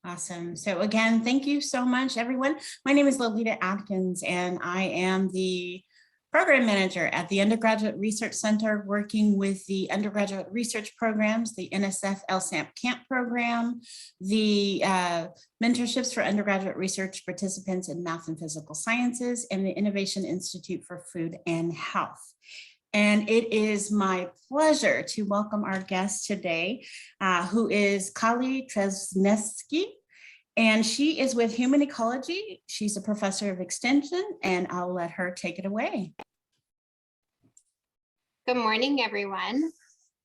Awesome. So again, thank you so much, everyone. My name is Lolita Atkins, and I am the program manager at the Undergraduate Research Center, working with the undergraduate research programs, the NSF LSAMP CAMP program, the mentorships for undergraduate research participants in math and physical sciences, and the Innovation Institute for Food and Health. And it is my pleasure to welcome our guest today, who is Kali Trzesniewski, and she is with Human Ecology. She's a professor of extension, and I'll let her take it away. Good morning, everyone.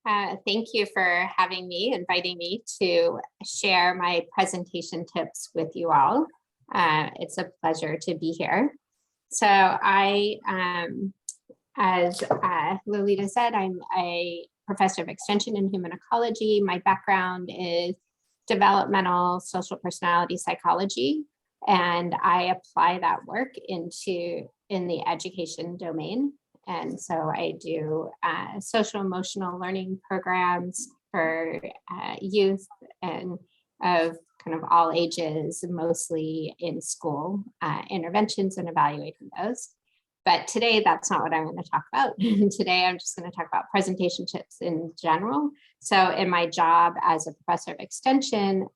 Thank you for inviting me to share my presentation tips with you all. It's a pleasure to be here. So as Lolita said, I'm a professor of extension in human ecology. My background is developmental social personality psychology, and I apply that work in the education domain. And so I do social emotional learning programs for youth and of kind of all ages, mostly in school interventions and evaluating those. But today, that's not what I'm going to talk about. Today, I'm just going to talk about presentation tips in general. So in my job as a professor of extension,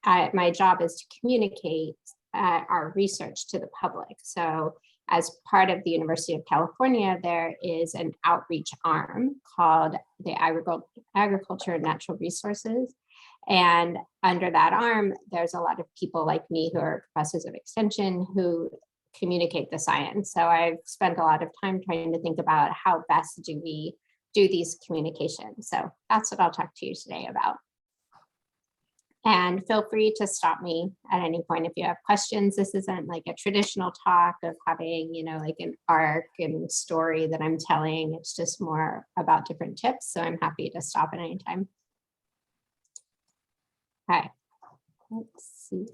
my job is to communicate our research to the public. So as part of the University of California, there is an outreach arm called the Agriculture and Natural Resources. And under that arm, there's a lot of people like me who are professors of extension who communicate the science. So I've spent a lot of time trying to think about how best do we do these communications. So that's what I'll talk to you today about. And feel free to stop me at any point if you have questions. This isn't like a traditional talk of having, like an arc and story that I'm telling. It's just more about different tips. So I'm happy to stop at any time. Okay, let's see.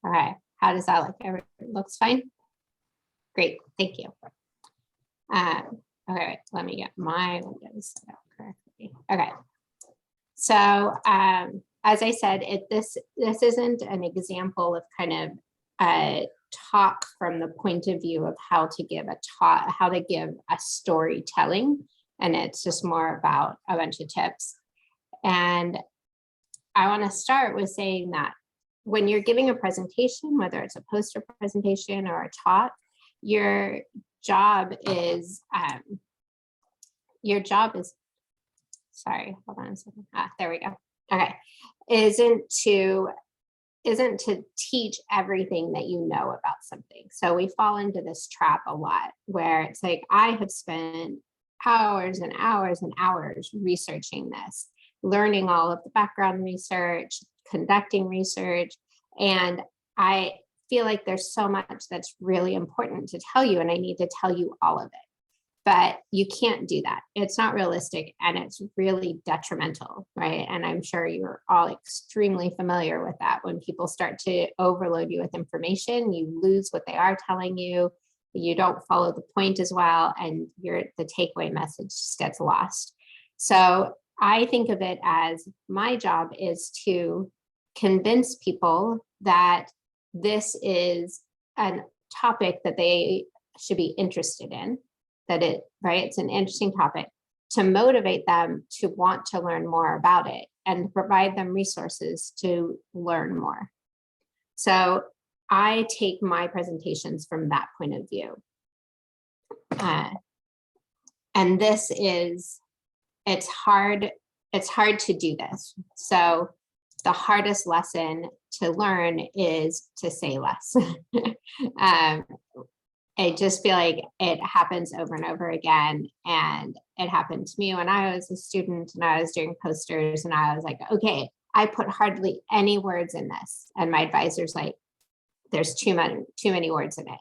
All right, how does that look? Everything looks fine? Great, thank you. Okay, let me get my windows set up correctly. Okay, so as I said, this isn't an example of kind of a talk from the point of view of how to give a storytelling, and it's just more about a bunch of tips. And I want to start with saying that when you're giving a presentation, whether it's a poster presentation or a talk, your job is, sorry, hold on a second. There we go. Okay, isn't to teach everything that you know about something. So we fall into this trap a lot where it's like, I have spent hours and hours and hours researching this, learning all of the background research, conducting research, and I feel like there's so much that's really important to tell you, and I need to tell you all of it. But you can't do that. It's not realistic, and it's really detrimental, right? And I'm sure you're all extremely familiar with that. When people start to overload you with information, you lose what they are telling you, you don't follow the point as well, and the takeaway message just gets lost. So I think of it as my job is to convince people that this is a topic that they should be interested in, it's an interesting topic, to motivate them to want to learn more about it and provide them resources to learn more. So I take my presentations from that point of view. And it's hard to do this. So the hardest lesson to learn is to say less. I just feel like it happens over and over again. And it happened to me when I was a student and I was doing posters, and I was like, okay, I put hardly any words in this. And my advisor's like, there's too many words in it. I'm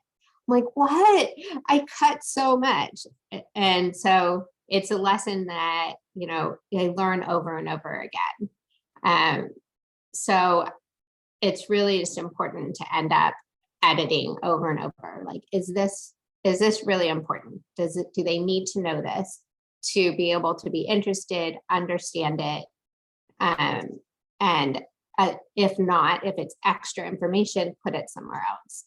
like, what? I cut so much. And so it's a lesson that, I learn over and over again. So it's really just important to end up editing over and over. Like, is this really important? Do they need to know this to be able to be interested, understand it, and if not, if it's extra information, put it somewhere else,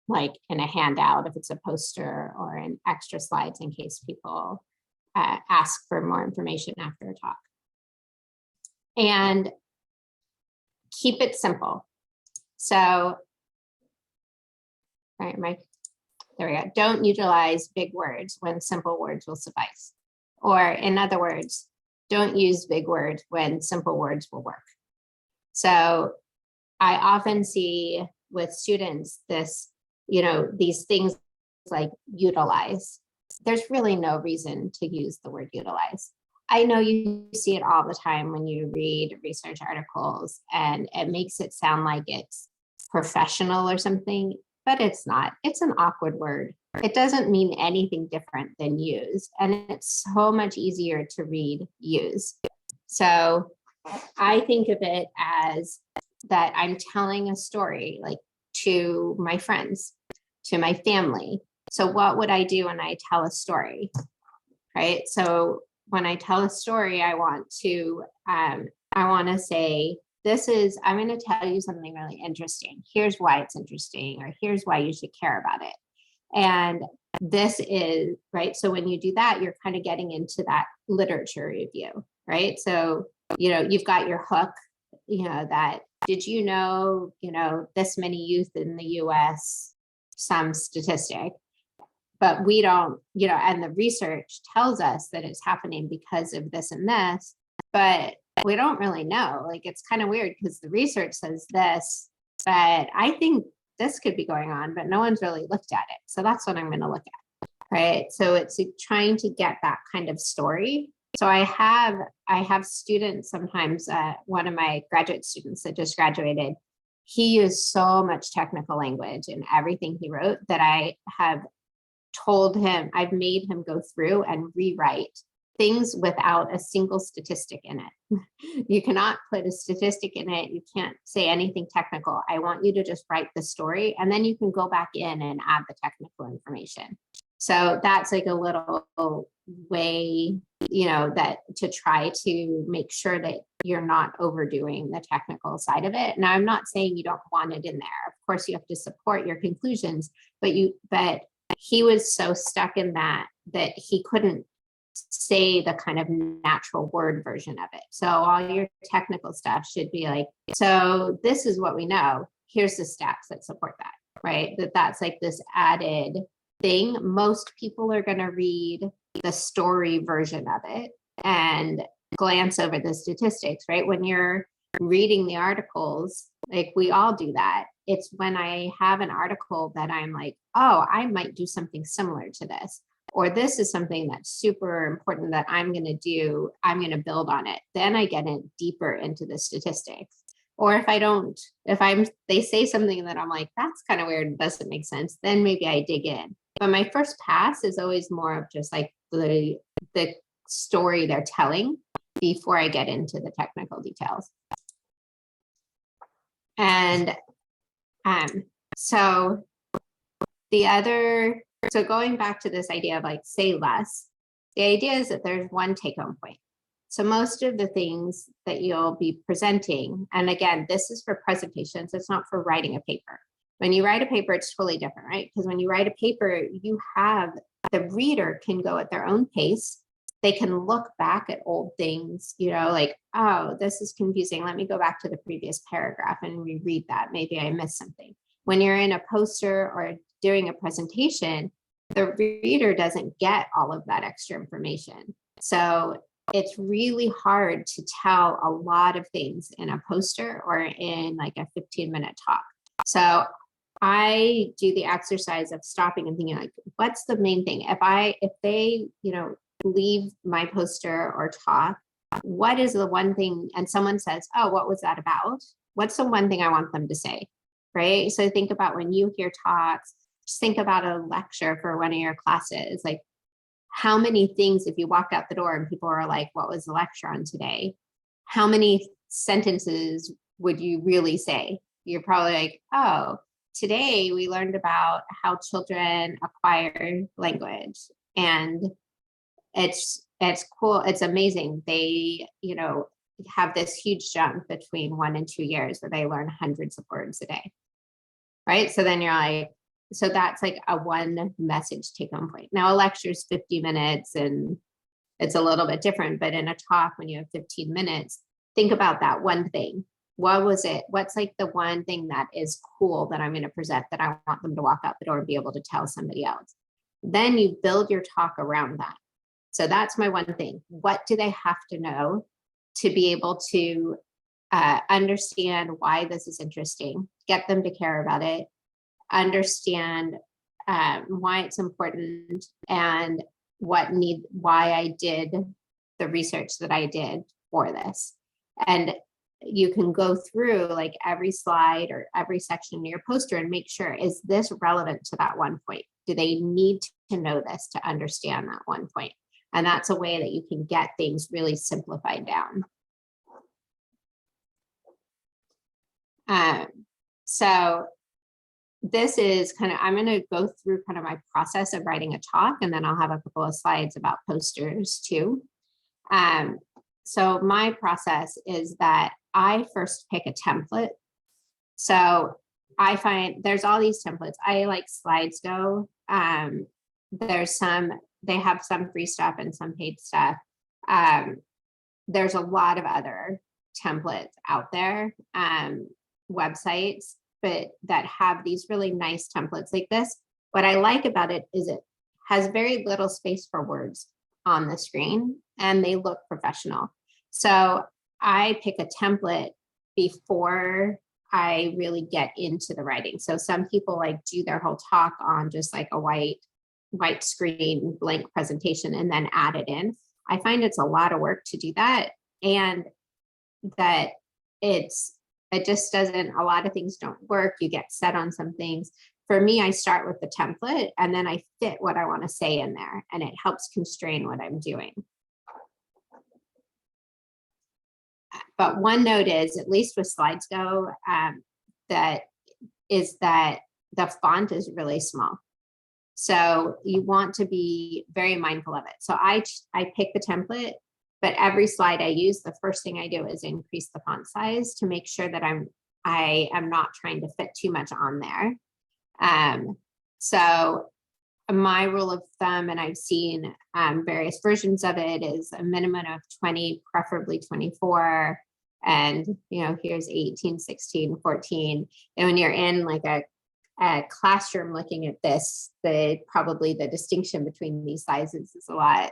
like in a handout if it's a poster, or in extra slides in case people ask for more information after a talk. And keep it simple. So, all right, Mike, there we go. Don't utilize big words when simple words will suffice. Or in other words, don't use big words when simple words will work. So I often see with students this, these things like utilize. There's really no reason to use the word utilize. I know you see it all the time when you read research articles, and it makes it sound like it's professional or something, but it's not. It's an awkward word. It doesn't mean anything different than use, and it's so much easier to read use. So I think of it as that I'm telling a story, like to my friends, to my family. So what would I do when I tell a story, right? So when I tell a story, I want to say, I'm going to tell you something really interesting. Here's why it's interesting, or here's why you should care about it. And this is, right? So when you do that, you're kind of getting into that literature review, right? So, you've got your hook, that did you know, this many youth in the US, some statistic, but we don't, and the research tells us that it's happening because of this and this, but we don't really know. Like, it's kind of weird because the research says this, but I think this could be going on, but no one's really looked at it. So that's what I'm going to look at, right? So it's trying to get that kind of story. So I have students sometimes, one of my graduate students that just graduated, he used so much technical language in everything he wrote that I have told him, I've made him go through and rewrite things without a single statistic in it. You cannot put a statistic in it. You can't say anything technical. I want you to just write the story, and then you can go back in and add the technical information. So that's like a little way, that to try to make sure that you're not overdoing the technical side of it. Now, I'm not saying you don't want it in there. Of course, you have to support your conclusions, but he was so stuck in that he couldn't say the kind of natural word version of it. So all your technical stuff should be like, so this is what we know. Here's the stats that support that, right? That's like this added thing. Most people are going to read the story version of it and glance over the statistics, right? When you're reading the articles, like we all do that. It's when I have an article that I'm like, oh, I might do something similar to this, or this is something that's super important that I'm going to do. I'm going to build on it. Then I get in deeper into the statistics. Or they say something that I'm like, that's kind of weird, doesn't make sense, then maybe I dig in. But my first pass is always more of just like the story they're telling before I get into the technical details. And so going back to this idea of like say less, the idea is that there's one take home point. So most of the things that you'll be presenting, and again, this is for presentations, it's not for writing a paper. When you write a paper, it's totally different, right? Because when you write a paper, the reader can go at their own pace. They can look back at old things, like, oh, this is confusing. Let me go back to the previous paragraph and reread that. Maybe I missed something. When you're in a poster or doing a presentation, the reader doesn't get all of that extra information. So it's really hard to tell a lot of things in a poster or in like a 15-minute talk. So I do the exercise of stopping and thinking like, what's the main thing? If they, leave my poster or talk, what is the one thing? And someone says, oh, what was that about? What's the one thing I want them to say? Right. So think about when you hear talks, just think about a lecture for one of your classes. Like, how many things, if you walk out the door and people are like, what was the lecture on today? How many sentences would you really say? You're probably like, oh, today we learned about how children acquire language. And it's cool. It's amazing. They, have this huge jump between 1 and 2 years where they learn hundreds of words a day. Right. So then you're like, so that's like a one message take home point. Now a lecture is 50 minutes and it's a little bit different, but in a talk, when you have 15 minutes, think about that one thing. What was it? What's like the one thing that is cool that I'm going to present that I want them to walk out the door and be able to tell somebody else? Then you build your talk around that. So that's my one thing. What do they have to know to be able to understand why this is interesting, get them to care about it, understand why it's important, and why I did the research that I did for this. And you can go through like every slide or every section in your poster and make sure, is this relevant to that one point? Do they need to know this to understand that one point? And that's a way that you can get things really simplified down. So this is kind of, I'm going to go through kind of my process of writing a talk, and then I'll have a couple of slides about posters too. So my process is that I first pick a template. So I find there's all these templates. I like SlideSgo. They have some free stuff and some paid stuff. There's a lot of other templates out there, websites, but that have these really nice templates like this. What I like about it is it has very little space for words on the screen and they look professional. So I pick a template before I really get into the writing. So some people like do their whole talk on just like a white screen blank presentation and then add it in. I find it's a lot of work to do that, and that it just doesn't, a lot of things don't work. You get set on some things. For me, I start with the template and then I fit what I want to say in there, and it helps constrain what I'm doing. But one note is, at least with SlideSgo, that the font is really small. So you want to be very mindful of it. So I pick the template, but every slide I use, the first thing I do is increase the font size to make sure that I am not trying to fit too much on there. So my rule of thumb, and I've seen various versions of it, is a minimum of 20, preferably 24. And, here's 18, 16, 14. And when you're in like a classroom looking at this, probably the distinction between these sizes is a lot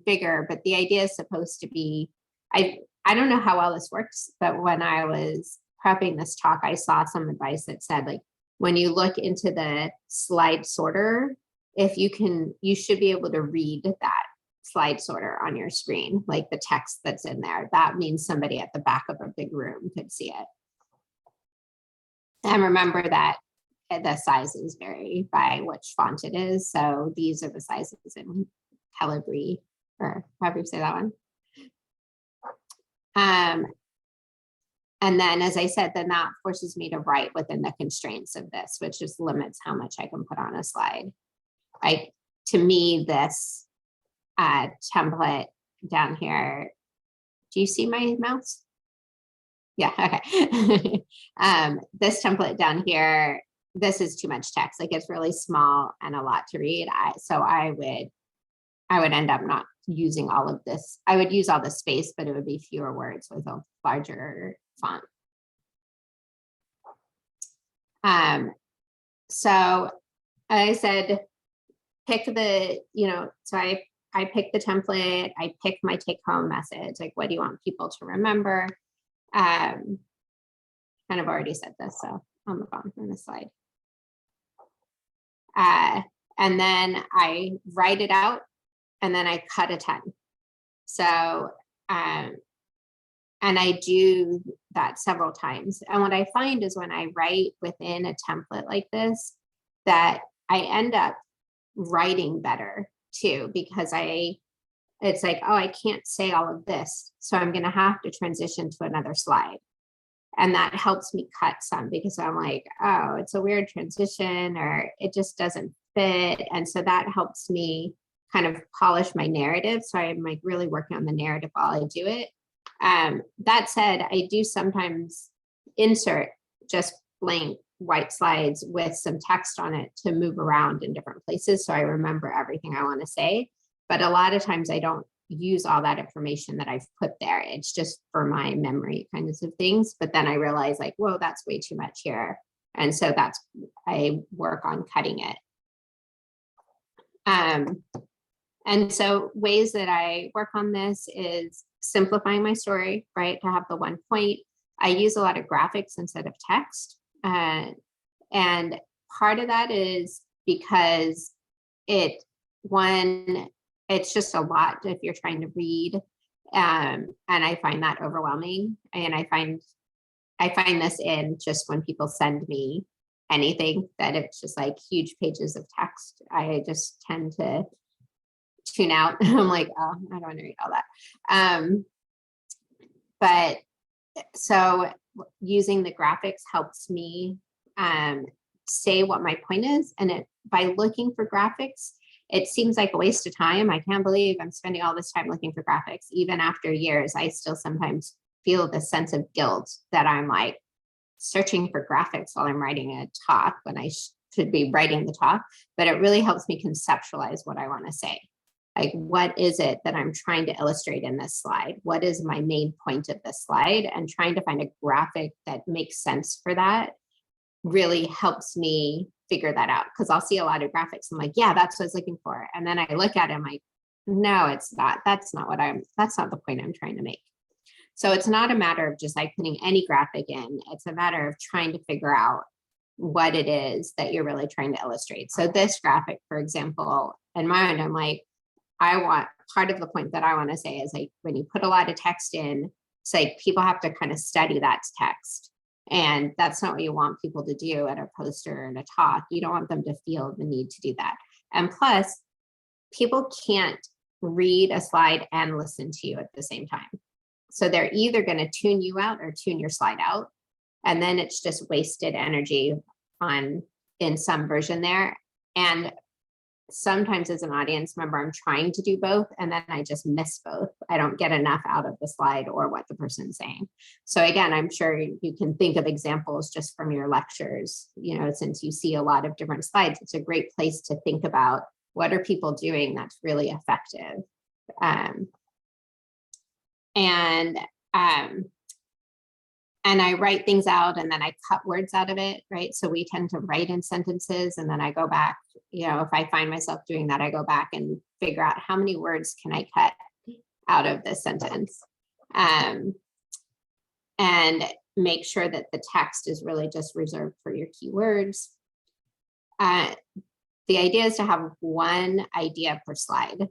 bigger, but the idea is supposed to be, I don't know how well this works, but when I was prepping this talk, I saw some advice that said, like, when you look into the slide sorter, you should be able to read that slide sorter on your screen, like the text that's in there. That means somebody at the back of a big room could see it. And remember that the sizes vary by which font it is. So these are the sizes in Calibri, or however you say that one. And then, as I said, then that forces me to write within the constraints of this, which just limits how much I can put on a slide. To me, this template down here, do you see my mouse? Yeah, okay. This template down here, this is too much text. Like, it's really small and a lot to read. So I would end up not using all of this. I would use all the space, but it would be fewer words with a larger font. So I said, pick the, so I pick the template, I pick my take home message. Like, what do you want people to remember? Kind of already said this, so I'll move on from this slide. And then I write it out, and then I cut a 10. So, and I do that several times. And what I find is when I write within a template like this, that I end up writing better too, because it's like, oh, I can't say all of this, so I'm going to have to transition to another slide. And that helps me cut some, because I'm like, oh, it's a weird transition, or it just doesn't fit. And so that helps me kind of polish my narrative. So I'm like really working on the narrative while I do it. That said, I do sometimes insert just blank white slides with some text on it to move around in different places, so I remember everything I want to say. But a lot of times I don't use all that information that I've put there. It's just for my memory kinds of things. But then I realize like, whoa, that's way too much here. And so I work on cutting it. And so ways that I work on this is simplifying my story, right? To have the one point. I use a lot of graphics instead of text. And part of that is because it's just a lot if you're trying to read. And I find that overwhelming. And I find this in just when people send me anything that it's just like huge pages of text. I just tend to tune out. I'm like, oh, I don't want to read all that. But so using the graphics helps me say what my point is. And by looking for graphics, it seems like a waste of time. I can't believe I'm spending all this time looking for graphics. Even after years, I still sometimes feel the sense of guilt that I'm like searching for graphics while I'm writing a talk when I should be writing the talk. But it really helps me conceptualize what I want to say. Like, what is it that I'm trying to illustrate in this slide? What is my main point of this slide? And trying to find a graphic that makes sense for that really helps me figure that out. Because I'll see a lot of graphics. I'm like, yeah, that's what I was looking for. And then I look at it, I'm like, no, it's not. That's not the point I'm trying to make. So it's not a matter of just like putting any graphic in. It's a matter of trying to figure out what it is that you're really trying to illustrate. So this graphic, for example, in my mind, I'm like, part of the point that I want to say is like, when you put a lot of text in, it's like people have to kind of study that text. And that's not what you want people to do at a poster and a talk. You don't want them to feel the need to do that. And plus, people can't read a slide and listen to you at the same time. So they're either going to tune you out or tune your slide out. And then it's just wasted energy in some version there. And sometimes as an audience member, I'm trying to do both, and then I just miss both. I don't get enough out of the slide or what the person's saying. So again, I'm sure you can think of examples just from your lectures, since you see a lot of different slides, it's a great place to think about what are people doing that's really effective. And I write things out and then I cut words out of it, right? So we tend to write in sentences and then I go back, if I find myself doing that, I go back and figure out how many words can I cut out of this sentence, and make sure that the text is really just reserved for your keywords. The idea is to have one idea per slide.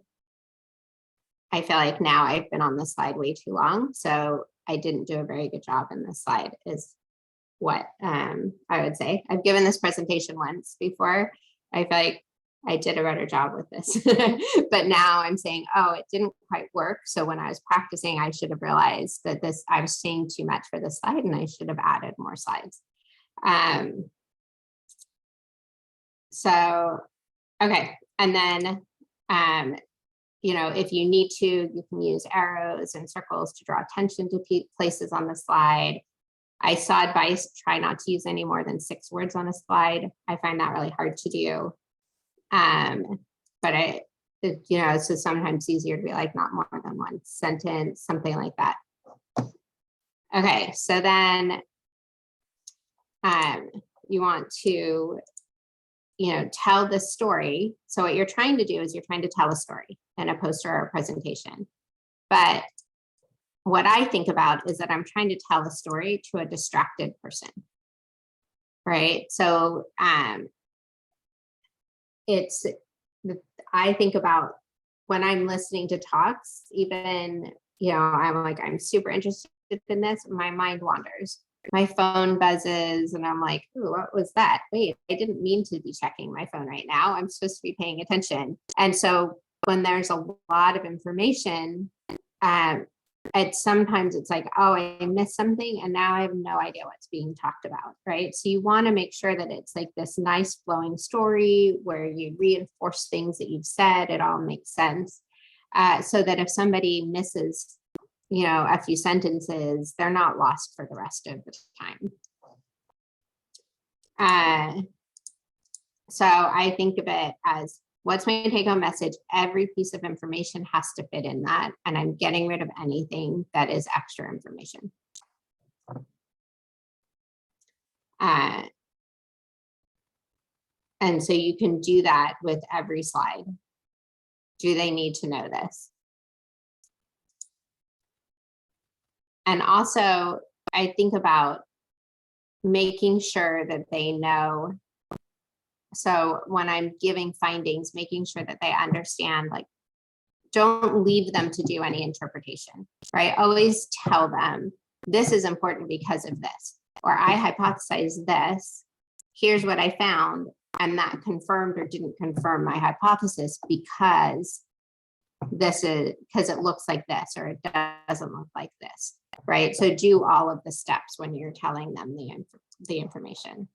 I feel like now I've been on the slide way too long, so I didn't do a very good job in this slide is what I would say. I've given this presentation once before. I feel like I did a better job with this, but now I'm saying, oh, it didn't quite work. So when I was practicing, I should have realized that I was saying too much for this slide and I should have added more slides. So, okay. And then, if you need to, you can use arrows and circles to draw attention to places on the slide. I saw advice, try not to use any more than 6 words on a slide. I find that really hard to do. But it's just sometimes easier to be like, not more than one sentence, something like that. Okay, so then you want to tell the story. So what you're trying to do is you're trying to tell a story in a poster or a presentation. But what I think about is that I'm trying to tell a story to a distracted person, right? So I think about when I'm listening to talks, even, I'm super interested in this, my mind wanders. My phone buzzes and I'm like, ooh, what was that? Wait, I didn't mean to be checking my phone right now. I'm supposed to be paying attention. And so when there's a lot of information, sometimes it's like, oh, I missed something and now I have no idea what's being talked about, right? So you want to make sure that it's like this nice flowing story where you reinforce things that you've said, it all makes sense. So that if somebody misses, a few sentences, they're not lost for the rest of the time. So I think of it as, what's my take-home message? Every piece of information has to fit in that, and I'm getting rid of anything that is extra information. And so you can do that with every slide. Do they need to know this? And also, I think about making sure that they know. So when I'm giving findings, making sure that they understand, like, don't leave them to do any interpretation, right? Always tell them, this is important because of this, or I hypothesized this, here's what I found, and that confirmed or didn't confirm my hypothesis because it looks like this, or it doesn't look like this, right? So do all of the steps when you're telling them the information.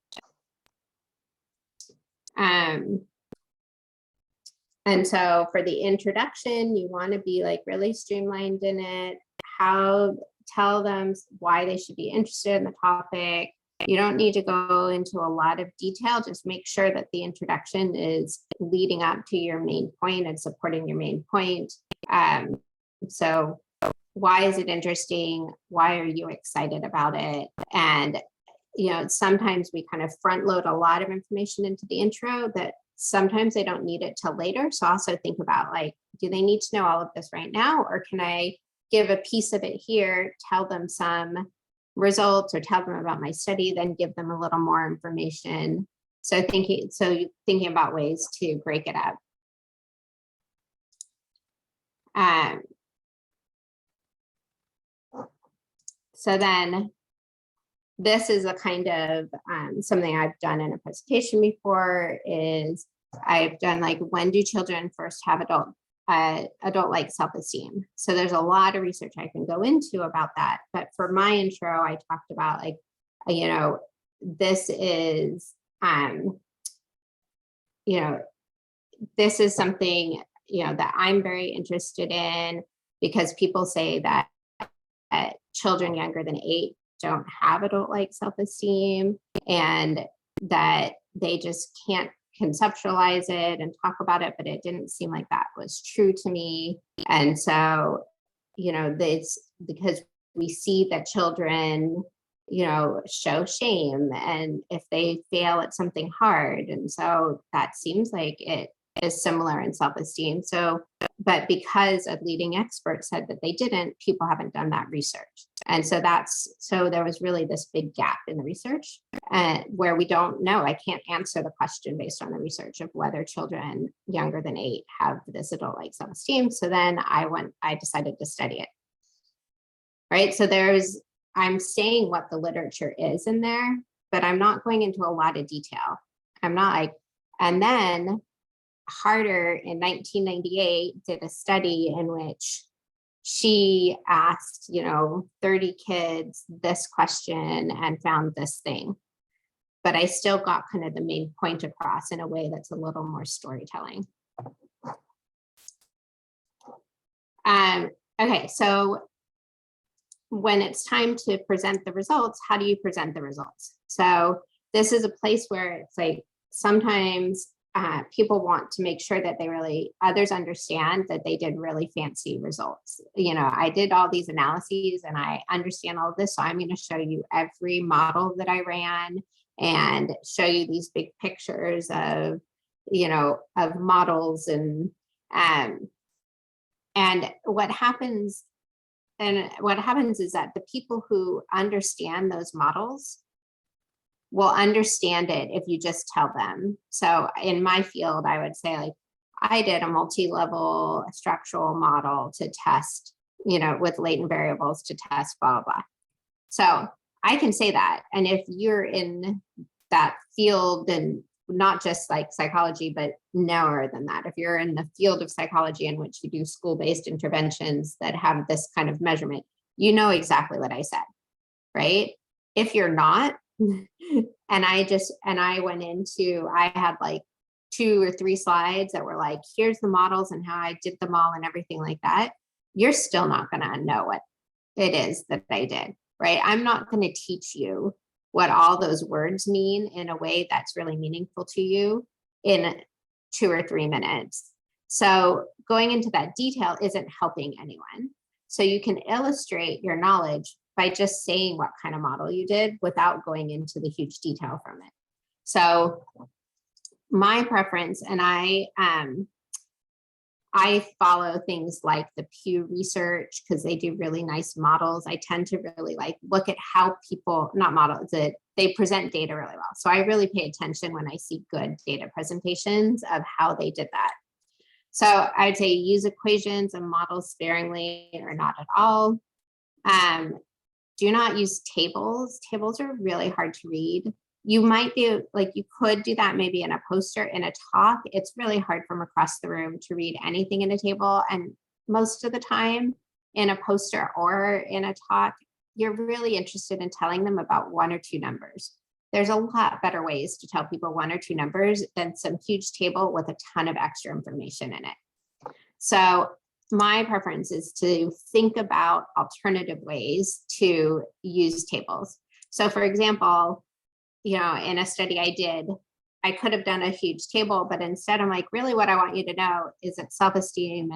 And so for the introduction, you want to be like really streamlined in it. Tell them why they should be interested in the topic. You don't need to go into a lot of detail. Just make sure that the introduction is leading up to your main point and supporting your main point. So why is it interesting? Why are you excited about it? And sometimes we kind of front load a lot of information into the intro that sometimes they don't need it till later. So also think about, like, do they need to know all of this right now? Or can I give a piece of it here, tell them some results or tell them about my study, then give them a little more information. So thinking about ways to break it up. So then this is a kind of something I've done in a presentation before. Is I've done, like, when do children first have adult-like self-esteem? So there's a lot of research I can go into about that. But for my intro, I talked about, like, this is, this is something, that I'm very interested in, because people say that children younger than 8 don't have adult-like self-esteem, and that they just can't conceptualize it and talk about it, but it didn't seem like that was true to me. And so, it's because we see that children, show shame, and if they fail at something hard, and so that seems like it is similar in self-esteem. So, but because a leading expert said that they didn't, people haven't done that research. And so there was really this big gap in the research where we don't know. I can't answer the question based on the research of whether children younger than 8 have this adult-like self-esteem. So then I decided to study it. Right. So I'm saying what the literature is in there, but I'm not going into a lot of detail. I'm not like, and then Harder in 1998 did a study in which she asked, 30 kids this question and found this thing. But I still got kind of the main point across in a way that's a little more storytelling. Okay, so when it's time to present the results, how do you present the results? So this is a place where it's like sometimes people want to make sure that others understand that they did really fancy results. I did all these analyses and I understand all of this. So I'm going to show you every model that I ran and show you these big pictures of, of models and what happens is that the people who understand those models will understand it if you just tell them. So in my field, I would say, like, I did a multi-level structural model to test, with latent variables to test blah, blah, blah. So I can say that. And if you're in that field and not just like psychology, but narrower than that. If you're in the field of psychology in which you do school-based interventions that have this kind of measurement, you know exactly what I said, right? If you're not, I went into, I had like 2 or 3 slides that were like, here's the models and how I did them all and everything like that, you're still not going to know what it is that I did, right? I'm not going to teach you what all those words mean in a way that's really meaningful to you in 2 or 3 minutes. So going into that detail isn't helping anyone. So you can illustrate your knowledge by just saying what kind of model you did without going into the huge detail from it. So my preference, and I follow things like the Pew Research because they do really nice models. I tend to really like look at how people, not models, that they present data really well. So I really pay attention when I see good data presentations of how they did that. So I'd say use equations and models sparingly or not at all. Do not use tables. Tables are really hard to read. You might be like, you could do that maybe in a poster, in a talk. It's really hard from across the room to read anything in a table. And most of the time in a poster or in a talk, you're really interested in telling them about 1 or 2 numbers. There's a lot better ways to tell people 1 or 2 numbers than some huge table with a ton of extra information in it. So my preference is to think about alternative ways to use tables. So for example, you know, in a study I did, I could have done a huge table, but instead I'm like, really what I want you to know is that self-esteem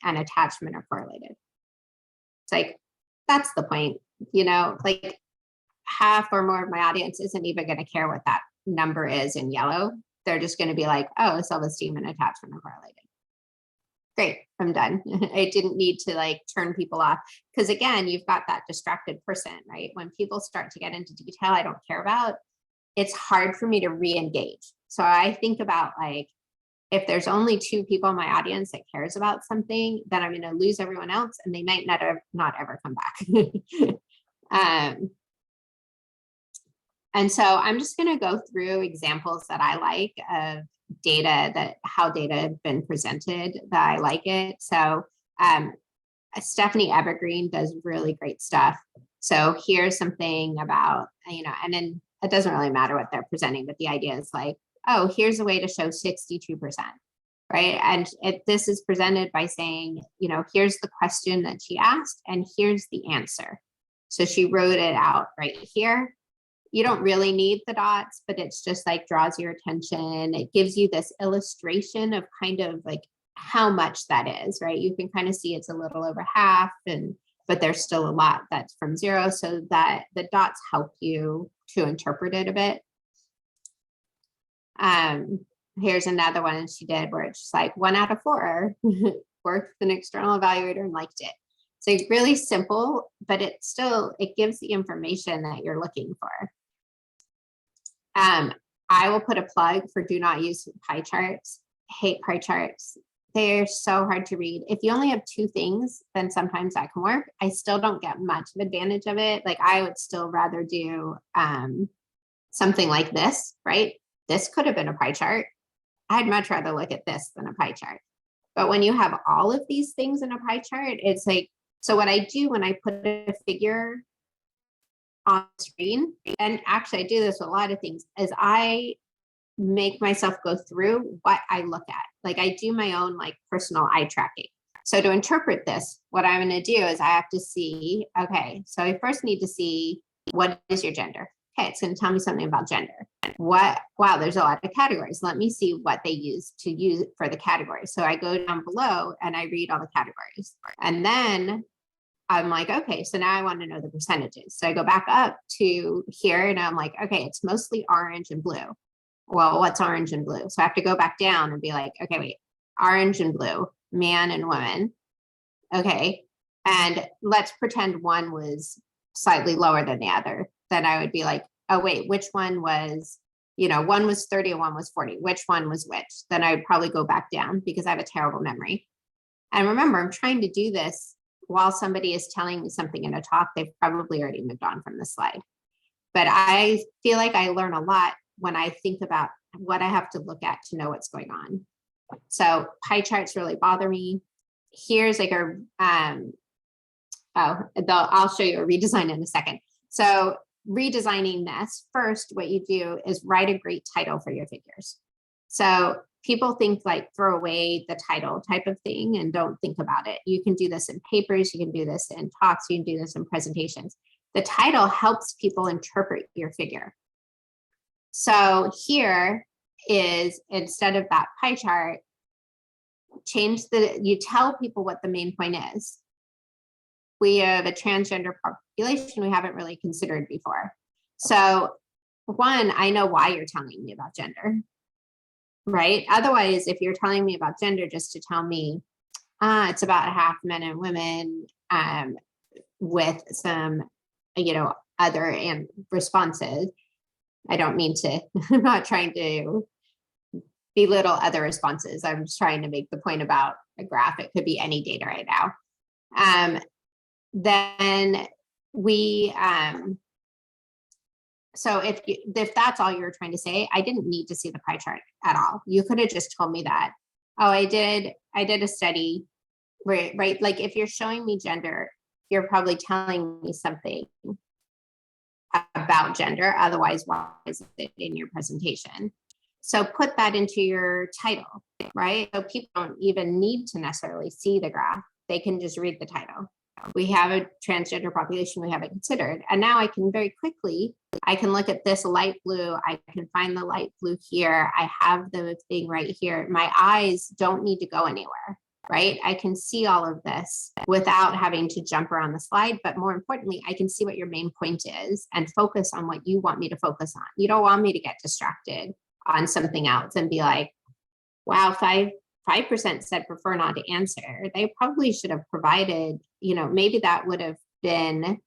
and attachment are correlated. It's like, that's the point, you know, like half or more of my audience isn't even going to care what that number is in yellow. They're just going to be like, oh, self-esteem and attachment are correlated. Great, I'm done. I didn't need to like turn people off because again, you've got that distracted person, right? When people start to get into detail I don't care about, it's hard for me to re-engage. So I think about like, if there's only 2 people in my audience that cares about something, then I'm going to lose everyone else and they might not ever come back. And so I'm just going to go through examples that I like of data, that how data have been presented that I like it. So Stephanie Evergreen does really great stuff. So here's something about, you know, and then it doesn't really matter what they're presenting, but the idea is like, oh, here's a way to show 62%, right? And this is presented by saying, you know, here's the question that she asked and here's the answer. So she wrote it out right here. You don't really need the dots, but it's just like draws your attention. It gives you this illustration of kind of like how much that is, right? You can kind of see it's a little over half, but there's still a lot that's from 0, so that the dots help you to interpret it a bit. Here's another one she did where it's just like 1 out of 4 worked with an external evaluator and liked it. So really simple, but it gives the information that you're looking for. I will put a plug for do not use pie charts. Hate pie charts. They're so hard to read. If you only have 2 things, then sometimes that can work. I still don't get much of advantage of it. Like I would still rather do something like this, right? This could have been a pie chart. I'd much rather look at this than a pie chart. But when you have all of these things in a pie chart, it's like, so what I do when I put a figure on screen, and actually I do this with a lot of things, is I make myself go through what I look at. Like I do my own like personal eye tracking. So to interpret this, what I'm going to do is I have to see, okay, so I first need to see what is your gender. Okay, it's going to tell me something about gender. Wow, there's a lot of categories. Let me see what they use for the categories. So I go down below and I read all the categories. And then I'm like, okay, so now I want to know the percentages. So I go back up to here and I'm like, okay, it's mostly orange and blue. Well, what's orange and blue? So I have to go back down and be like, okay, wait, orange and blue, man and woman. Okay. And let's pretend one was slightly lower than the other. Then I would be like, oh, wait, which one was, you know, one was 30 and one was 40. Which one was which? Then I would probably go back down because I have a terrible memory. And remember, I'm trying to do this while somebody is telling me something in a talk. They've probably already moved on from the slide. But I feel like I learn a lot when I think about what I have to look at to know what's going on. So pie charts really bother me. Here's like a, I'll show you a redesign in a second. So redesigning this, first, what you do is write a great title for your figures. So people think like throw away the title type of thing and don't think about it. You can do this in papers, you can do this in talks, you can do this in presentations. The title helps people interpret your figure. So here is, instead of that pie chart, you tell people what the main point is. We have a transgender population we haven't really considered before. So one, I know why you're telling me about gender, right? Otherwise, if you're telling me about gender just to tell me it's about half men and women with some, other and responses. I don't mean to, I'm not trying to belittle other responses. I'm just trying to make the point about a graph. It could be any data right now. Then we, so if that's all you're trying to say, I didn't need to see the pie chart at all. You could have just told me that, oh, I did a study, right? Like if you're showing me gender, you're probably telling me something about gender. Otherwise, why is it in your presentation? So put that into your title, right? So people don't even need to necessarily see the graph. They can just read the title. We have a transgender population we haven't considered. And now I can very quickly, I can look at this light blue. I can find the light blue here. I have the thing right here. My eyes don't need to go anywhere, right? I can see all of this without having to jump around the slide. But more importantly, I can see what your main point is and focus on what you want me to focus on. You don't want me to get distracted on something else and be like, wow, 5% said prefer not to answer. They probably should have provided, maybe that would have been,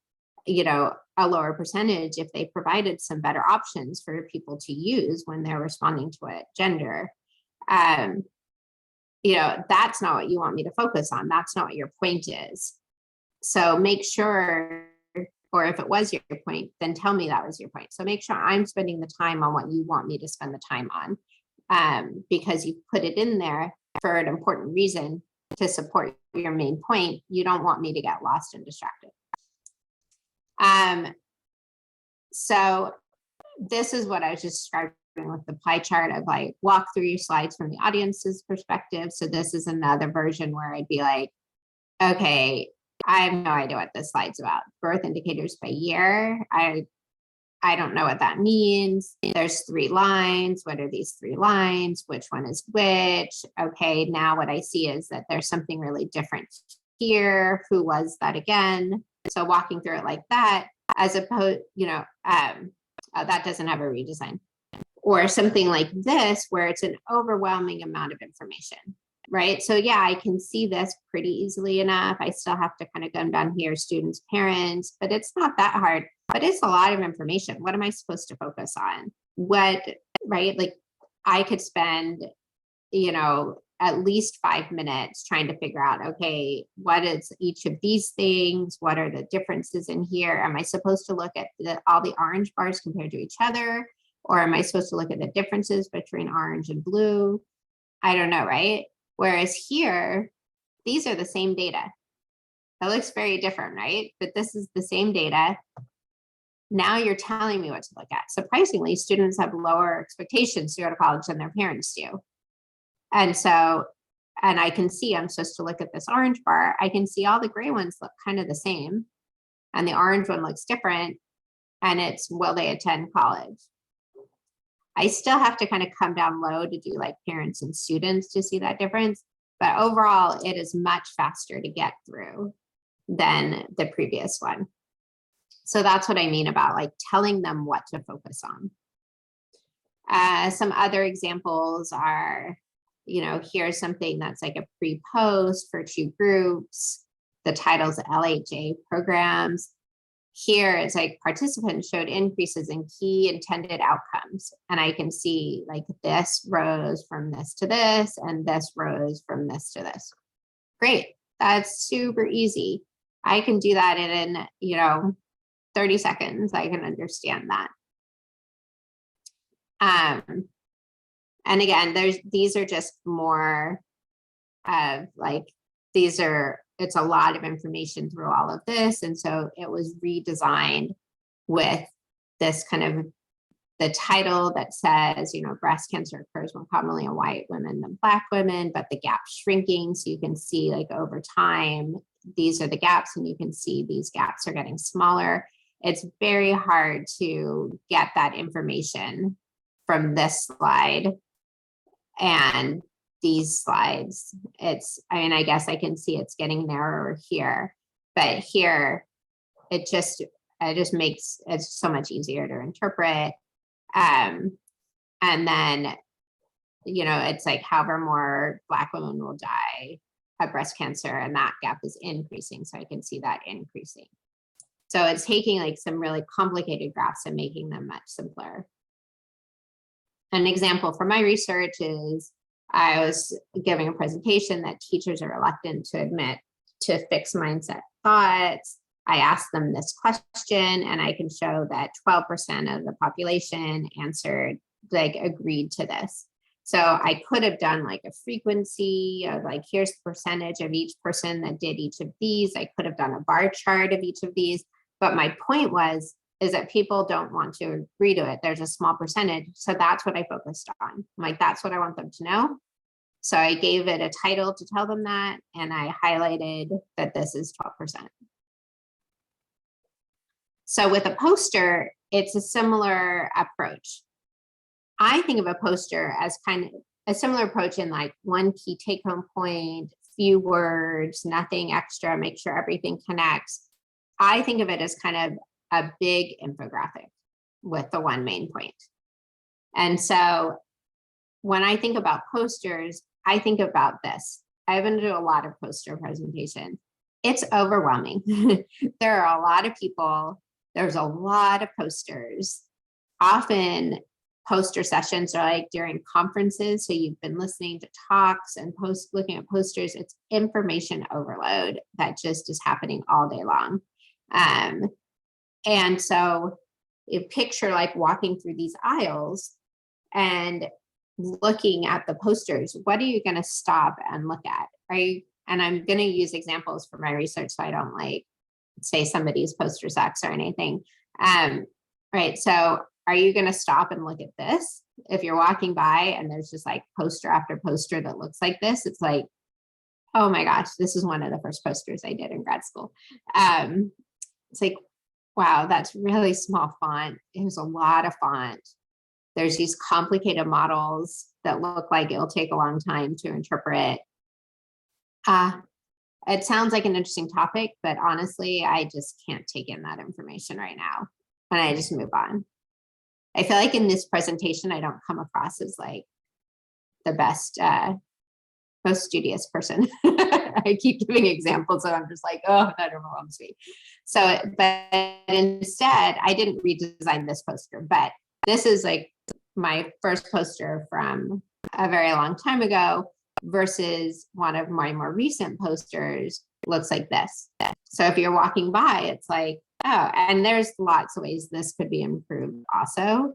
a lower percentage if they provided some better options for people to use when they're responding to a gender. That's not what you want me to focus on. That's not what your point is. So make sure, or if it was your point, then tell me that was your point. So make sure I'm spending the time on what you want me to spend the time on, because you put it in there for an important reason to support your main point. You don't want me to get lost and distracted. So this is what I was just describing with the pie chart of like walk through your slides from the audience's perspective. So this is another version where I'd be like, okay, I have no idea what this slide's about. Birth indicators by year. I don't know what that means. There's 3 lines. What are these 3 lines? Which one is which? Okay, now what I see is that there's something really different here. Who was that again? So walking through it like that, as opposed, that doesn't have a redesign. Or something like this, where it's an overwhelming amount of information, right? So yeah, I can see this pretty easily enough. I still have to kind of come down here, students, parents, but it's not that hard. But it's a lot of information. What am I supposed to focus on? Right? Like I could spend, at least 5 minutes trying to figure out, okay, what is each of these things? What are the differences in here? Am I supposed to look at all the orange bars compared to each other? Or am I supposed to look at the differences between orange and blue? I don't know, right? Whereas here, these are the same data. That looks very different, right? But this is the same data. Now you're telling me what to look at. Surprisingly, students have lower expectations to go to college than their parents do. And so, and I can see I'm supposed to look at this orange bar. I can see all the gray ones look kind of the same. And the orange one looks different. And it's, will they attend college? I still have to kind of come down low to do like parents and students to see that difference. But overall, it is much faster to get through than the previous one. So that's what I mean about like telling them what to focus on. Some other examples are, here's something that's like a pre-post for 2 groups. The title's LHA programs. Here it's like participants showed increases in key intended outcomes. And I can see like this rose from this to this, and this rose from this to this. Great. That's super easy. I can do that in, 30 seconds. I can understand that. And again, these are just more of like, it's a lot of information through all of this. And so it was redesigned with this kind of the title that says, breast cancer occurs more commonly in white women than Black women, but the gap's shrinking. So you can see like over time, these are the gaps, and you can see these gaps are getting smaller. It's very hard to get that information from this slide and these slides. I guess I can see it's getting narrower here, but here it just makes it so much easier to interpret. And then, it's like however more Black women will die of breast cancer, and that gap is increasing. So I can see that increasing. So it's taking like some really complicated graphs and making them much simpler. An example from my research is I was giving a presentation that teachers are reluctant to admit to fixed mindset thoughts. I asked them this question, and I can show that 12% of the population answered, like agreed to this. So I could have done like a frequency of like, here's the percentage of each person that did each of these. I could have done a bar chart of each of these. But my point is that people don't want to agree to it. There's a small percentage. So that's what I focused on. Like, that's what I want them to know. So I gave it a title to tell them that, and I highlighted that this is 12%. So with a poster, it's a similar approach. I think of a poster as kind of a similar approach in like one key take home point, few words, nothing extra, make sure everything connects. I think of it as kind of a big infographic with the one main point. And so when I think about posters, I think about this. I've been to a lot of poster presentations. It's overwhelming. There are a lot of people. There's a lot of posters. Often poster sessions are like during conferences. So you've been listening to talks and looking at posters. It's information overload that just is happening all day long. And so you picture like walking through these aisles and looking at the posters. What are you going to stop and look at? And I'm going to use examples for my research, so I don't like say somebody's poster sucks or anything. Right. So are you going to stop and look at this? If you're walking by and there's just like poster after poster that looks like this, it's like, oh my gosh, this is one of the first posters I did in grad school. It's like, wow, that's really small font. It was a lot of font. There's these complicated models that look like it'll take a long time to interpret. It sounds like an interesting topic, but honestly, I just can't take in that information right now. And I just move on. I feel like in this presentation, I don't come across as like the best, most studious person. I keep giving examples and I'm just like, oh, that overwhelms me. So, but instead, I didn't redesign this poster, but this is like my first poster from a very long time ago versus one of my more recent posters looks like this. So if you're walking by, it's like, oh, and there's lots of ways this could be improved also.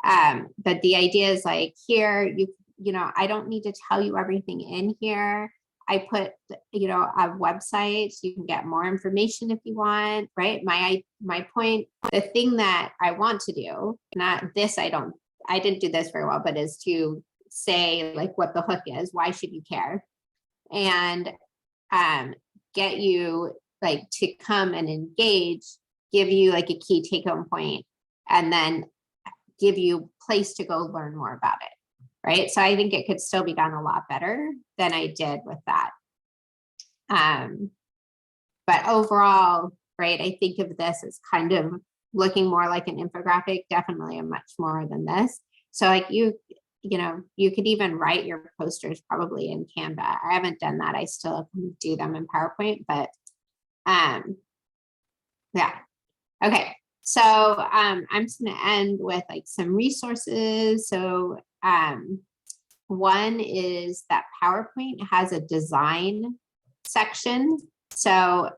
But the idea is like here, you know, I don't need to tell you everything in here. I put, you know, a website so you can get more information if you want, right? My point, the thing that I want to do, not this, I didn't do this very well, but is to say like what the hook is, why should you care? And get you like to come and engage, give you like a key take home point, and then give you place to go learn more about it. Right. So I think it could still be done a lot better than I did with that. But overall, right, I think of this as kind of looking more like an infographic, definitely a much more than this. So like you know, you could even write your posters probably in Canva. I haven't done that. I still do them in PowerPoint, but yeah. Okay. So I'm just going to end with like some resources. So one is that PowerPoint has a design section. So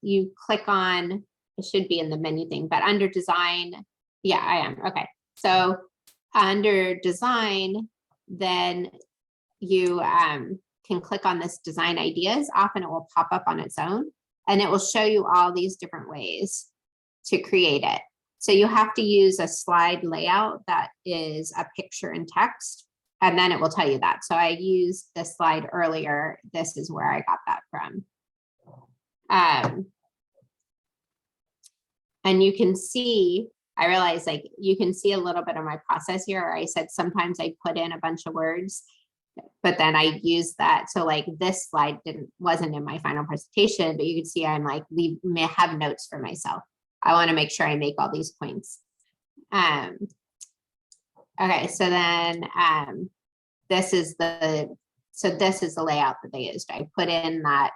you click on, it should be in the menu thing, but under design, yeah, I am. Okay. So under design, then you can click on this design ideas. Often it will pop up on its own, and it will show you all these different ways to create it. So you have to use a slide layout that is a picture and text, and then it will tell you that. So I used this slide earlier. This is where I got that from. And you can see, I realized like you can see a little bit of my process here. I said sometimes I put in a bunch of words, but then I use that. So like this slide wasn't in my final presentation, but you can see I'm like, may have notes for myself. I want to make sure I make all these points. Okay, so then this is the layout that they used. I put in that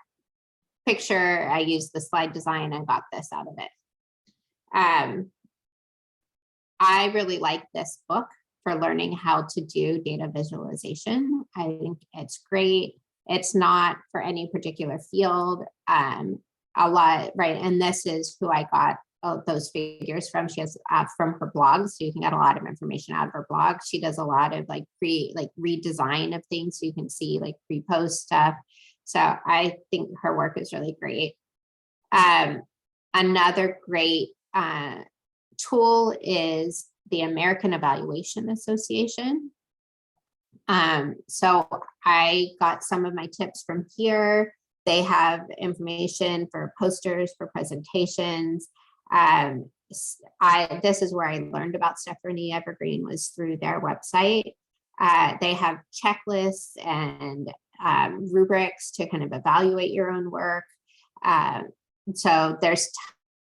picture, I used the slide design and got this out of it. I really like this book for learning how to do data visualization. I think it's great. It's not for any particular field, a lot, right? And this is who I got those figures from. She has from her blog, so you can get a lot of information out of her blog. She does a lot of like redesign of things, so you can see like pre-post stuff. So I think her work is really great. Another great tool is the American Evaluation Association. So I got some of my tips from here. They have information for posters, for presentations. This is where I learned about Stephanie Evergreen, was through their website. They have checklists and rubrics to kind of evaluate your own work. So there's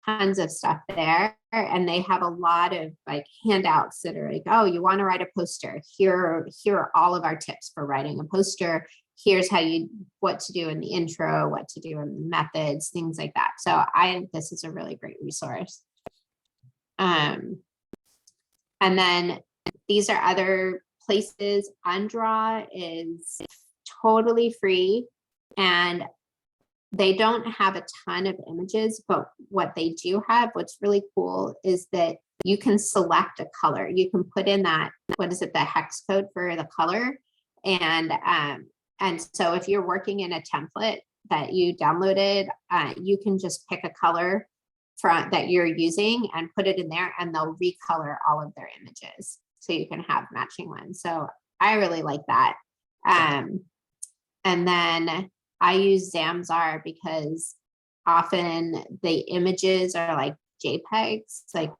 tons of stuff there, and they have a lot of like handouts that are like, oh, you want to write a poster, here are all of our tips for writing a poster. Here's what to do in the intro, what to do in the methods, things like that. So this is a really great resource. And then these are other places. Undraw is totally free, and they don't have a ton of images, but what they do have, what's really cool, is that you can select a color. You can put in that, what is it, the hex code for the color. And so if you're working in a template that you downloaded, you can just pick a color that you're using and put it in there, and they'll recolor all of their images. So you can have matching ones. So I really like that. And then I use Zamzar because often the images are like JPEGs. Like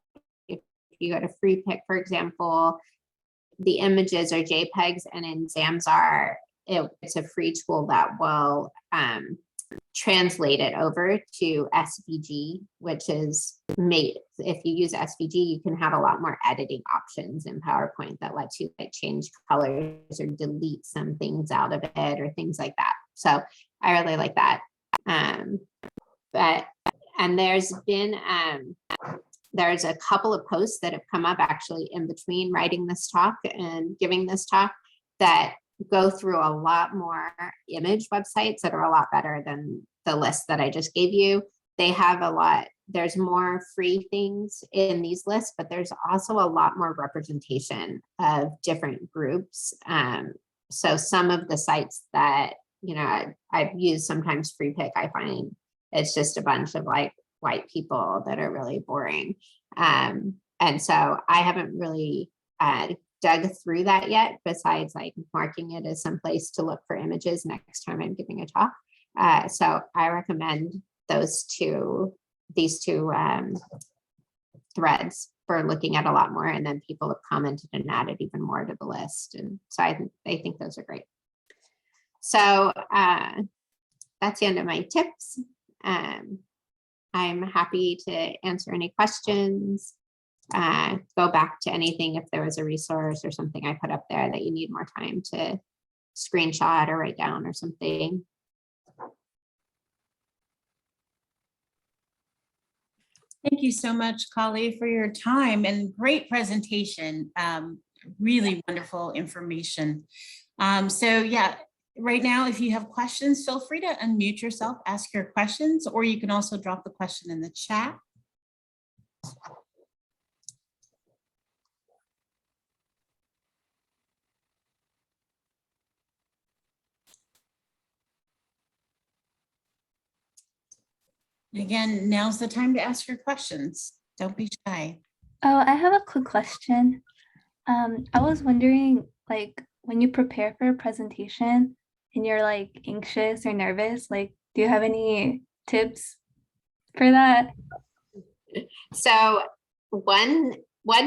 if you go to Free Pick, for example, the images are JPEGs, and in Zamzar, it's a free tool that will translate it over to SVG, which is made. If you use SVG, you can have a lot more editing options in PowerPoint that lets you like change colors or delete some things out of it or things like that. So I really like that. And there's a couple of posts that have come up actually in between writing this talk and giving this talk that go through a lot more image websites that are a lot better than the list that I just gave you. They have there's more free things in these lists, but there's also a lot more representation of different groups. So some of the sites that, I've used, sometimes Free Pick, I find it's just a bunch of like white people that are really boring. And so I haven't really dug through that yet, besides like marking it as some place to look for images next time I'm giving a talk. So I recommend these two threads for looking at a lot more, and then people have commented and added even more to the list. And so I think those are great. So that's the end of my tips. I'm happy to answer any questions. Go back to anything if there was a resource or something I put up there that you need more time to screenshot or write down or something. Thank you so much, Kali, for your time and great presentation. Really wonderful information. So yeah, right now, if you have questions, feel free to unmute yourself, ask your questions, or you can also drop the question in the chat. Again, now's the time to ask your questions. Don't be shy. Oh, I have a quick question. I was wondering, like, when you prepare for a presentation and you're like anxious or nervous, like, do you have any tips for that? So one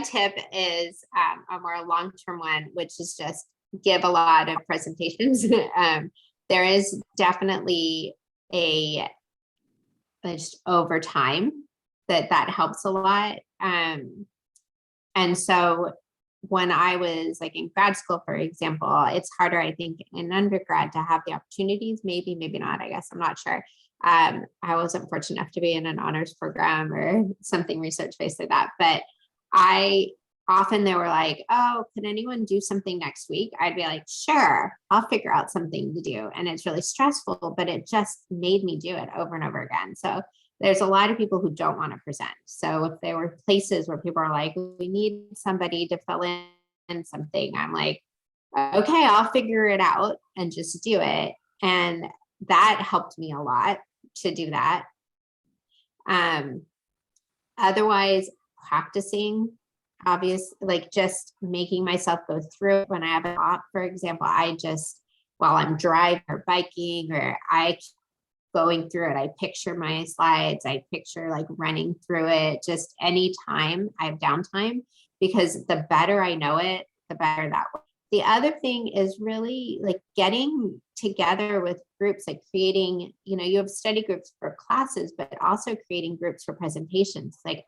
tip is a more long-term one, which is just give a lot of presentations. There is definitely just over time that helps a lot. And so when I was like in grad school, for example, it's harder, I think, in undergrad to have the opportunities, maybe not, I guess, I'm not sure. I wasn't fortunate enough to be in an honors program or something research-based like that, but they were like, oh, can anyone do something next week? I'd be like, sure, I'll figure out something to do. And it's really stressful, but it just made me do it over and over again. So there's a lot of people who don't want to present. So if there were places where people are like, we need somebody to fill in something, I'm like, okay, I'll figure it out and just do it. And that helped me a lot to do that. Otherwise, practicing, obviously, like just making myself go through it when I have a thought, for example, while I'm driving or biking or going through it, I picture my slides, I picture like running through it, just anytime I have downtime, because the better I know it, the better that way. The other thing is really like getting together with groups, like creating, you have study groups for classes, but also creating groups for presentations. Like,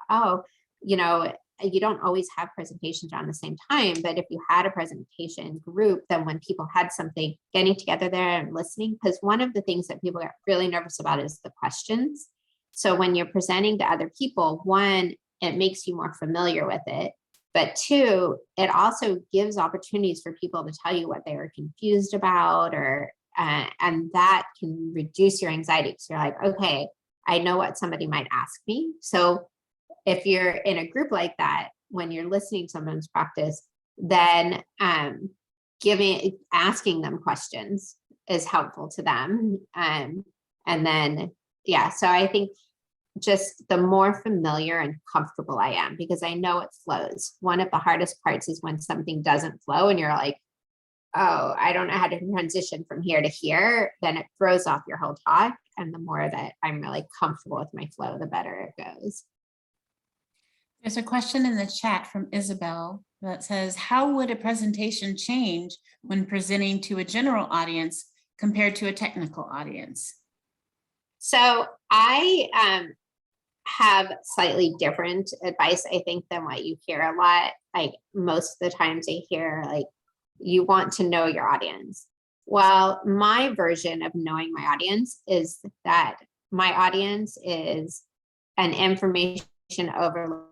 you don't always have presentations around the same time, but if you had a presentation group, then when people had something, getting together there and listening, because one of the things that people get really nervous about is the questions. So when you're presenting to other people, one, it makes you more familiar with it. But two, it also gives opportunities for people to tell you what they were confused about, and that can reduce your anxiety. Because you're like, okay, I know what somebody might ask me. So if you're in a group like that, when you're listening to someone's practice, then asking them questions is helpful to them. And then, so I think just the more familiar and comfortable I am, because I know it flows. One of the hardest parts is when something doesn't flow and you're like, oh, I don't know how to transition from here to here, then it throws off your whole talk. And the more that I'm really comfortable with my flow, the better it goes. There's a question in the chat from Isabel that says, how would a presentation change when presenting to a general audience compared to a technical audience? So I have slightly different advice, I think, than what you hear a lot. Like most of the times I hear like, you want to know your audience. Well, my version of knowing my audience is that my audience is an information overloaded,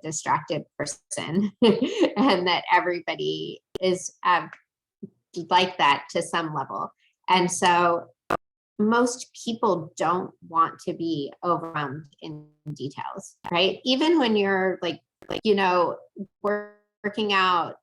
distracted person, and that everybody is like that to some level. And so most people don't want to be overwhelmed in details, right? Even when you're like working out,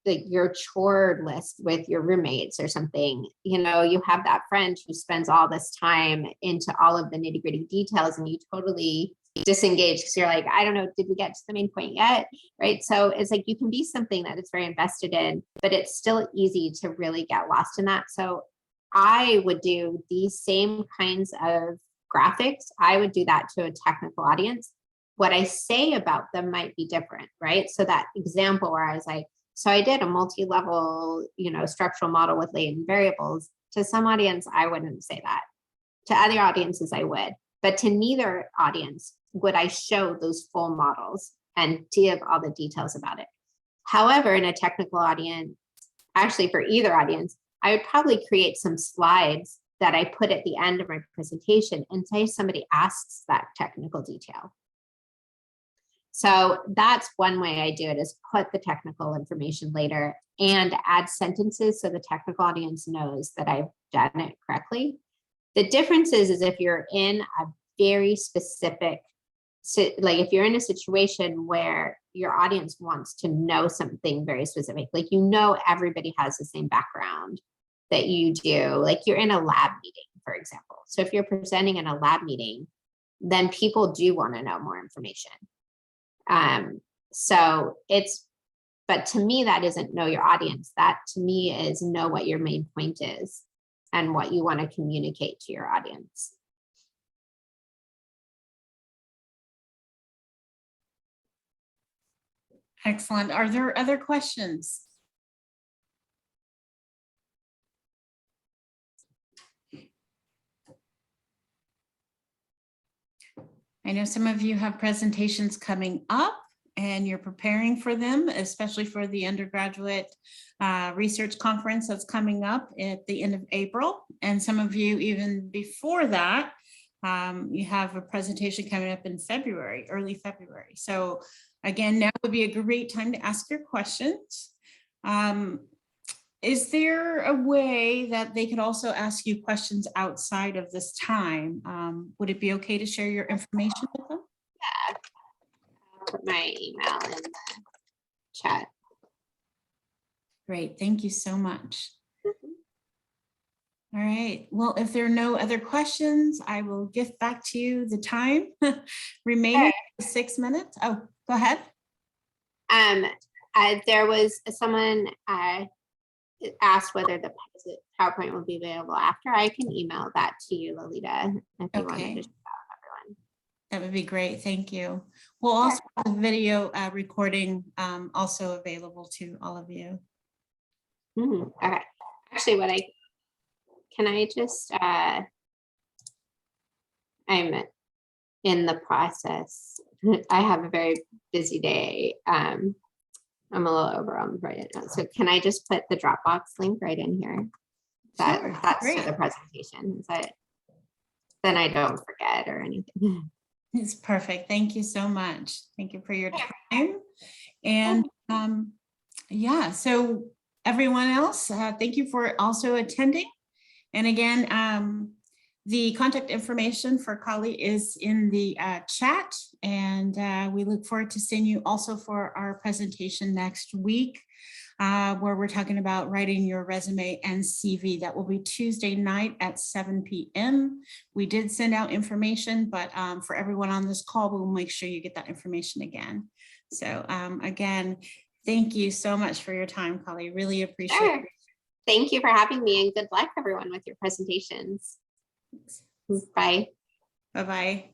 your chore list with your roommates or something, you have that friend who spends all this time into all of the nitty-gritty details and you totally disengage because you're like, I don't know, did we get to the main point yet? Right. So it's like you can be something that it's very invested in, but it's still easy to really get lost in that. So I would do these same kinds of graphics. I would do that to a technical audience. What I say about them might be different, right? So that example where I was like, so I did a multi-level, structural model with latent variables. To some audience, I wouldn't say that. To other audiences, I would. But to neither audience would I show those full models and give all the details about it. However, in a technical audience, actually for either audience, I would probably create some slides that I put at the end of my presentation in case somebody asks that technical detail. So that's one way I do it, is put the technical information later and add sentences so the technical audience knows that I've done it correctly. The difference is if you're in a very specific, like if you're in a situation where your audience wants to know something very specific, like everybody has the same background that you do, like you're in a lab meeting, for example. So if you're presenting in a lab meeting, then people do want to know more information. So but to me, that isn't know your audience. That to me is know what your main point is and what you want to communicate to your audience. Excellent. Are there other questions? I know some of you have presentations coming up and you're preparing for them, especially for the undergraduate research conference that's coming up at the end of April. And some of you even before that, you have a presentation coming up in February, early February. So again, now would be a great time to ask your questions. Is there a way that they could also ask you questions outside of this time? Would it be okay to share your information with them? Yeah, I'll put my email in the chat. Great, thank you so much. All right, well, if there are no other questions, I will give back to you the time remaining 6 minutes. Oh, go ahead. There was someone asked whether the PowerPoint will be available after. I can email that to you, Lolita, if you wanted to show everyone. That would be great. Thank you. We'll also have a video recording also available to all of you. Okay. Actually, can I just, I'm in the process. I have a very busy day. I'm a little overwhelmed right now. So can I just put the Dropbox link right in here? Sure, That's great. for the presentation. Then I don't forget or anything. It's perfect. Thank you so much. Thank you for your time. And yeah, so everyone else, thank you for also attending. And again, the contact information for Kali is in the chat, and we look forward to seeing you also for our presentation next week, where we're talking about writing your resume and CV. That will be Tuesday night at 7 p.m. We did send out information, but for everyone on this call, we'll make sure you get that information again. So again, thank you so much for your time, Kali. Really appreciate it. Thank you for having me, and good luck everyone with your presentations. Bye. Bye-bye.